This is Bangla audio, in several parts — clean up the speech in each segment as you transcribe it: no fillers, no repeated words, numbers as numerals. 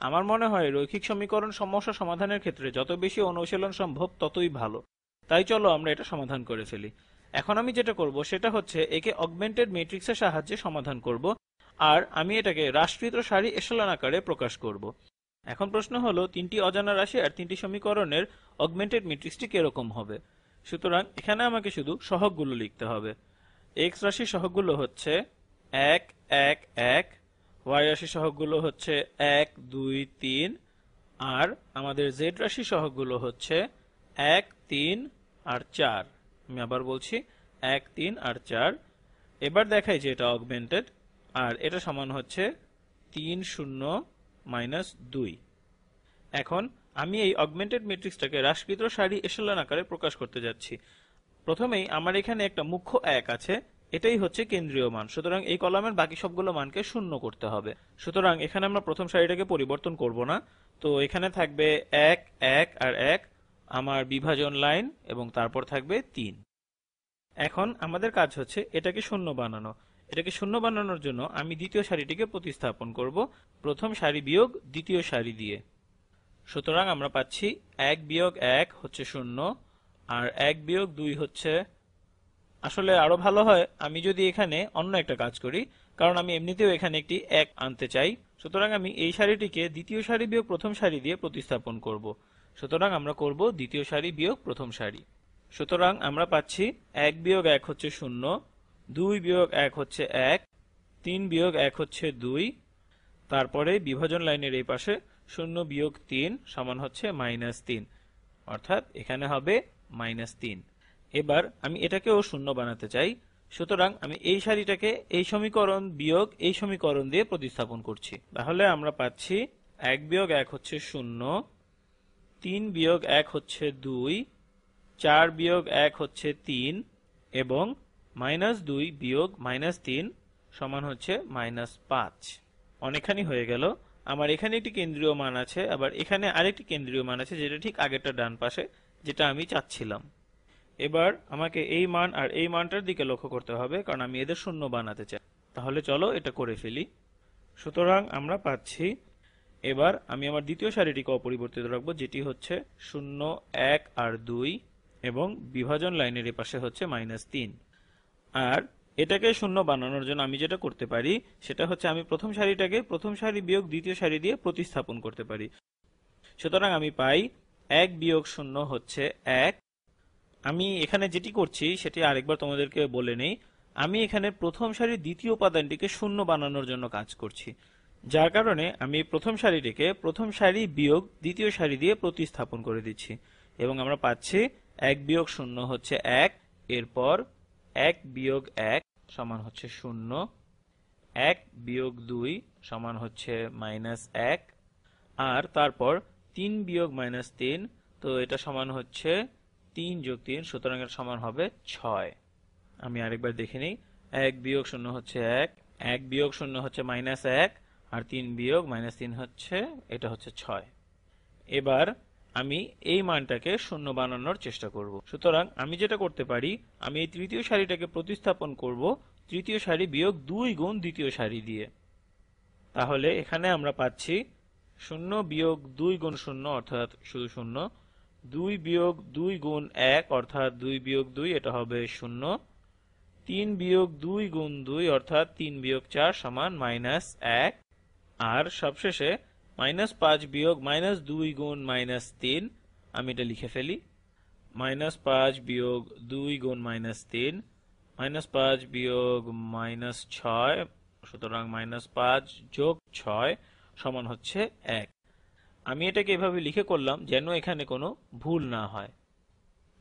আমার মনে হয় রৈখিক সমীকরণ সমস্যা সমাধানের ক্ষেত্রে যত বেশি অনুশীলন সম্ভব ততই ভালো। তাই চলো আমরা এটা সমাধান করে ফেলি। এখন আমি যেটা করব সেটা হচ্ছে একে অগমেন্টেড ম্যাট্রিক্সের সাহায্যে সমাধান করব, আর আমি এটাকে হ্রাসকৃত সারি এশালন আকারে প্রকাশ করব। এখন প্রশ্ন হলো তিনটি অজানা রাশি আর তিনটি সমীকরণের অগমেন্টেড ম্যাট্রিক্সটি কিরকম হবে। সুতরাং এখানে আমাকে শুধু সহগগুলো লিখতে হবে। এক্স রাশির সহগগুলো হচ্ছে 1 1 1, ওয়াই রাশির সহগগুলো হচ্ছে 1 2 3, আর আমাদের জেড রাশির সহগগুলো হচ্ছে 1 3 আর 4। আমি আবার বলছি 1 3 আর 4। এবার দেখাই যে এটা অগমেন্টেড, আর এটা সমান হচ্ছে 3 0 মাইনাস 2। এখন আমি এই অগমেন্টেড ম্যাট্রিক্সটাকে হ্রাসকৃত সারি এশালন আকারে প্রকাশ করতে যাচ্ছি। প্রথমেই আমার এখানে একটা মুখ্য 1 আছে, এটাই হচ্ছে কেন্দ্রীয় মান, সুতরাং এই কলামের বাকি সবগুলো মানকে শূন্য করতে হবে। সুতরাং এখানে আমরা প্রথম সারিটাকে পরিবর্তন করব না, তো এখানে থাকবে 1 1 আর 1 আমার বিভাজন লাইন, এবং তারপর থাকবে 3। এখন আমাদের কাজ হচ্ছে এটাকে শূন্য বানানো। এটাকে শূন্য বানানোর জন্য আমি দ্বিতীয় সারিটিকে প্রতিস্থাপন করব প্রথম সারি বিয়োগ দ্বিতীয় সারি দিয়ে। সুতরাং আমরা পাচ্ছি 1 বিয়োগ 1 হচ্ছে 0, আর 1 বিয়োগ 2 হচ্ছে, আসলে আরো ভালো হয় আমি যদি এখানে অন্য একটা কাজ করি, কারণ আমি এমনিতেও এখানে একটি 1 আনতে চাই। সুতরাং আমি এই সারিটিকে দ্বিতীয় সারি বিয়োগ প্রথম সারি দিয়ে প্রতিস্থাপন করব। সুতরাং আমরা করব দ্বিতীয় সারি বিয়োগ প্রথম সারি। সুতরাং আমরা পাচ্ছি 1 বিয়োগ 1 হচ্ছে 0, 2 বিয়োগ 1 হচ্ছে 1, 3 বিয়োগ 1 হচ্ছে 2, তারপরে বিভাজন লাইনের এই পাশে 0 বিয়োগ 3 সমান হচ্ছে -3, অর্থাৎ এখানে হবে -3। এবার আমি এটাকেও শূন্য বানাতে চাই, সুতরাং আমি এই সারিটাকে এই সমীকরণ বিয়োগ এই সমীকরণ দিয়ে প্রতিস্থাপন করছি। তাহলে আমরা পাচ্ছি 1 বিয়োগ 1 হচ্ছে 0, 3 বিয়োগ 1 হচ্ছে 2, 4 বিয়োগ 1 হচ্ছে 3, এবং -2 বিয়োগ -3 সমান হচ্ছে -5। অনেকখানি হয়ে গেল। আমার এখানে একটি কেন্দ্রীয় মান আছে, আবার এখানে আরেকটি কেন্দ্রীয় মান আছে, যেটা ঠিক আগেরটা ডান পাশে, যেটা আমি চাচ্ছিলাম। এবার আমাকে এই মান আর এই মানটার দিকে লক্ষ্য করতে হবে, কারণ আমি এদের শূন্য বানাতে চাই। তাহলে চলো এটা করে ফেলি। সুতরাং আমরা পাচ্ছি, এবার আমি আমার দ্বিতীয় সারিটিকে অপরিবর্তিত রাখবো, যেটি হচ্ছে 0 1 আর 2, এবং বিভাজন লাইনের এপাশে হচ্ছে -3। আর এটাকে শূন্য বানানোর জন্য আমি যেটা করতে পারি সেটা হচ্ছে আমি প্রথম সারিটাকে প্রথম সারি বিয়োগ দ্বিতীয় সারি দিয়ে প্রতিস্থাপন করতে পারি। সুতরাং আমি পাই 1 বিয়োগ 0 হচ্ছে 1। আমি এখানে যেটি করছি সেটি আরেকবার তোমাদেরকে বলে নেই। আমি এখানে প্রথম সারির দ্বিতীয় উপাদানটিকে শূন্য বানানোর জন্য কাজ করছি, যার কারণে আমি প্রথম সারিটিকে প্রথম সারি বিয়োগ দ্বিতীয় সারি দিয়ে প্রতিস্থাপন করে দিচ্ছি, এবং আমরা পাচ্ছি 1 বিয়োগ 0 হচ্ছে 1, এরপর 1 বিয়োগ 1 সমান হচ্ছে 0, 1 বিয়োগ 2 সমান হচ্ছে -1, আর তারপর 3 বিয়োগ -3, তো এটা সমান হচ্ছে 3 যোগ 3, সুতরাং এর সমান হবে 6। আমি আরেকবার দেখে নিই। 1 বিয়োগ 0 হচ্ছে 1, 1 বিয়োগ 0 হচ্ছে -1, আর 3 বিয়োগ -3 হচ্ছে, এটা হচ্ছে 6। এবার আমি এই মানটাকে শূন্য বানানোর চেষ্টা করব। সুতরাং আমি যেটা করতে পারি, আমি এই তৃতীয় সারিটাকে প্রতিস্থাপন করব তৃতীয় সারি বিয়োগ 2 গুণ দ্বিতীয় সারি দিয়ে। তাহলে এখানে আমরা পাচ্ছি 0 বিয়োগ 2 গুণ 0 অর্থাৎ শুধু 0, 2 বিয়োগ 2 গুণ 1 অর্থাৎ 2 বিয়োগ 2, এটা হবে 0, 3 বিয়োগ 2 গুণ 2 অর্থাৎ 3 বিয়োগ 4 সমান -1, আর সবশেষে -5 বিয়োগ -2 গুণ -3, আমি এটা লিখে ফেলি। -5 বিয়োগ 2 গুণ -3, -5 বিয়োগ -6, সুতরাং -5 যোগ 6 সমান হচ্ছে 1। আমি এটাকে এভাবে লিখে করলাম যেন এখানে কোনো ভুল না হয়।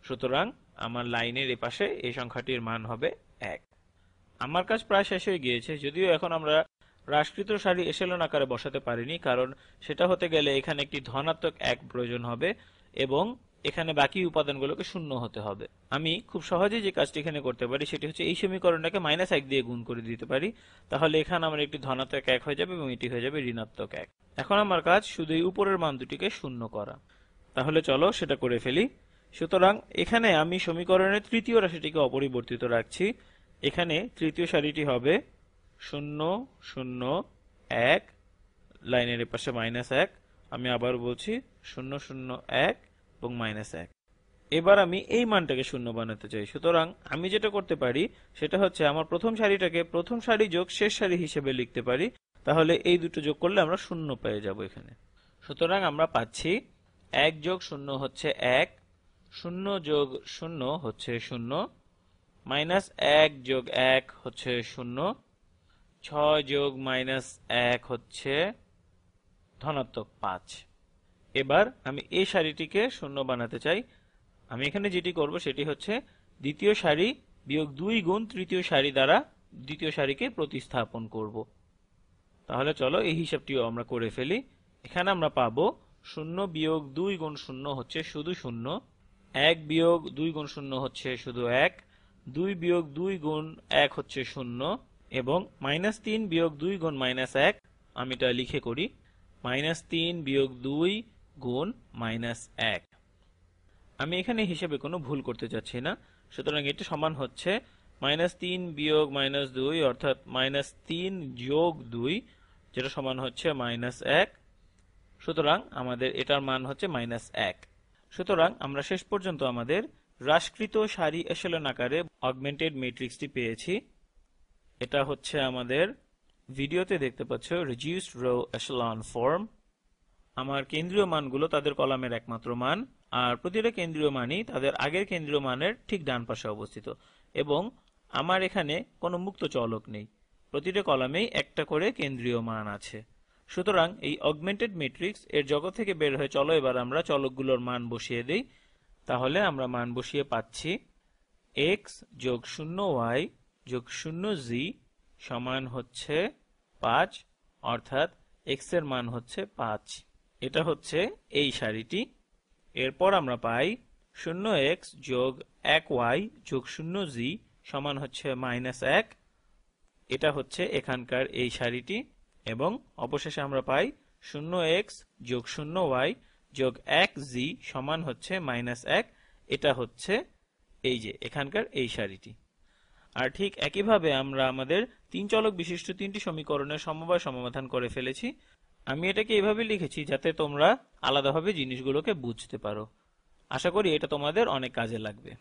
সুতরাং আমার লাইনের এপাশে এই সংখ্যাটির মান হবে 1। আমার কাজ প্রায় শেষ হয়ে গিয়েছে, যদিও এখন আমরা হ্রাসকৃত সারি এশালন আকারে বসাতে পারিনি, কারণ সেটা হতে গেলে এখানে একটি ধনাত্মক 1 প্রয়োজন হবে, এবং এখানে বাকি উপাদানগুলোকে শূন্য হতে হবে। আমি খুব সহজেই যে কাজটি এখানে করতে পারি সেটি হচ্ছে এই সমীকরণটাকে -1 দিয়ে গুণ করে দিতে পারি। তাহলে এখানে আমার একটি ধনাত্মক 1 হয়ে যাবে, এবং এটি হয়ে যাবে ঋণাত্মক 1। এখন আমার কাজ শুধু এই উপরের মান দুটিকে শূন্য করা। তাহলে চলো সেটা করে ফেলি। সুতরাং এখানে আমি সমীকরণের তৃতীয় রাশিটিকে অপরিবর্তিত রাখছি। এখানে তৃতীয় সারিটি হবে 0 0 1, লাইনের এপাশে -1, আমি আবার বলছি 0 0 1 এবং -1। এবার আমি এই মানটাকে শূন্য বানাতে চাই, সুতরাং আমি যেটা করতে পারি সেটা হচ্ছে আমার প্রথম সারিটাকে প্রথম সারি যোগ শেষ সারি হিসেবে লিখতে পারি, তাহলে এই দুটো যোগ করলে আমরা শূন্য পেয়ে যাব এখানে। সুতরাং আমরা পাচ্ছি 1 যোগ 0 হচ্ছে 1, 0 যোগ 0 হচ্ছে 0, -1 যোগ 1 হচ্ছে 0, 6 যোগ -1 হচ্ছে ধনাত্মক 5। এবার আমি এই সারিটিকে শূন্য বানাতে চাই। আমি এখানে যেটি করব সেটি হচ্ছে দ্বিতীয় সারি বিয়োগ 2 গুণ তৃতীয় সারি দ্বারা দ্বিতীয় সারিকে প্রতিস্থাপন করব। তাহলে চলো এই হিসাবটিও আমরা করে ফেলি। এখানে আমরা পাবো 0 বিয়োগ 2 গুণ 0 হচ্ছে শুধু 0, 1 বিয়োগ 2 গুণ 0 হচ্ছে শুধু 1, 2 বিয়োগ 2 গুণ 1 হচ্ছে 0 এবং -3 বিয়োগ 2 গুণ -1, আমি এটা লিখে করি, -3 বিয়োগ 2 গুণ -1। আমি এখানে হিসেবে কোনো ভুল করতে যাচ্ছি না, সুতরাং এটি সমান হচ্ছে -3 বিয়োগ -2 অর্থাৎ -3 যোগ 2, যেটা সমান হচ্ছে -1। সুতরাং আমাদের এটার মান হচ্ছে -1। সুতরাং আমরা শেষ পর্যন্ত আমাদের হ্রাসকৃত সারি এশেলন আকারে অগমেন্টেড ম্যাট্রিক্সটি পেয়েছি। এটা হচ্ছে আমাদের ভিডিওতে দেখতে পাচ্ছ রিডিউসড রো এশেলন ফর্ম। আমার কেন্দ্রীয় মানগুলো তাদের কলামের একমাত্র মান, আর প্রতিটা কেন্দ্রীয় মানই তাদের আগের কেন্দ্রীয় মানের ঠিক ডান পাশে অবস্থিত, এবং আমার এখানে কোনো মুক্ত চলক নেই, প্রতিটা কলামেই একটা করে কেন্দ্রীয় মান আছে। সুতরাং এই অগমেন্টেড ম্যাট্রিক্স এর জগৎ থেকে বের হয়ে চলো এবার আমরা চলকগুলোর মান বসিয়ে দেই। তাহলে আমরা মান বসিয়ে পাচ্ছি x যোগ 0y যোগ 0z সমান হচ্ছে 5, অর্থাৎ x এর মান হচ্ছে 5। এটা হচ্ছে এই সারিটি। এরপর আমরা পাই 0x যোগ 1y যোগ 0z সমান হচ্ছে -1, এটা হচ্ছে এখানকার এই সারিটি। এবং অবশেষে আমরা পাই 0x যোগ 0y যোগ 1z সমান হচ্ছে -1, এটা হচ্ছে এই যে এখানকার এই সারিটি। আর ঠিক একইভাবে আমরা আমাদের 3 চলক বিশিষ্ট 3টি সমীকরণের সমবায় সমাধান করে ফেলেছি। আমি এটাকে এভাবে লিখেছি যাতে তোমরা আলাদাভাবে জিনিসগুলোকে বুঝতে পারো। আশা করি এটা তোমাদের অনেক কাজে লাগবে।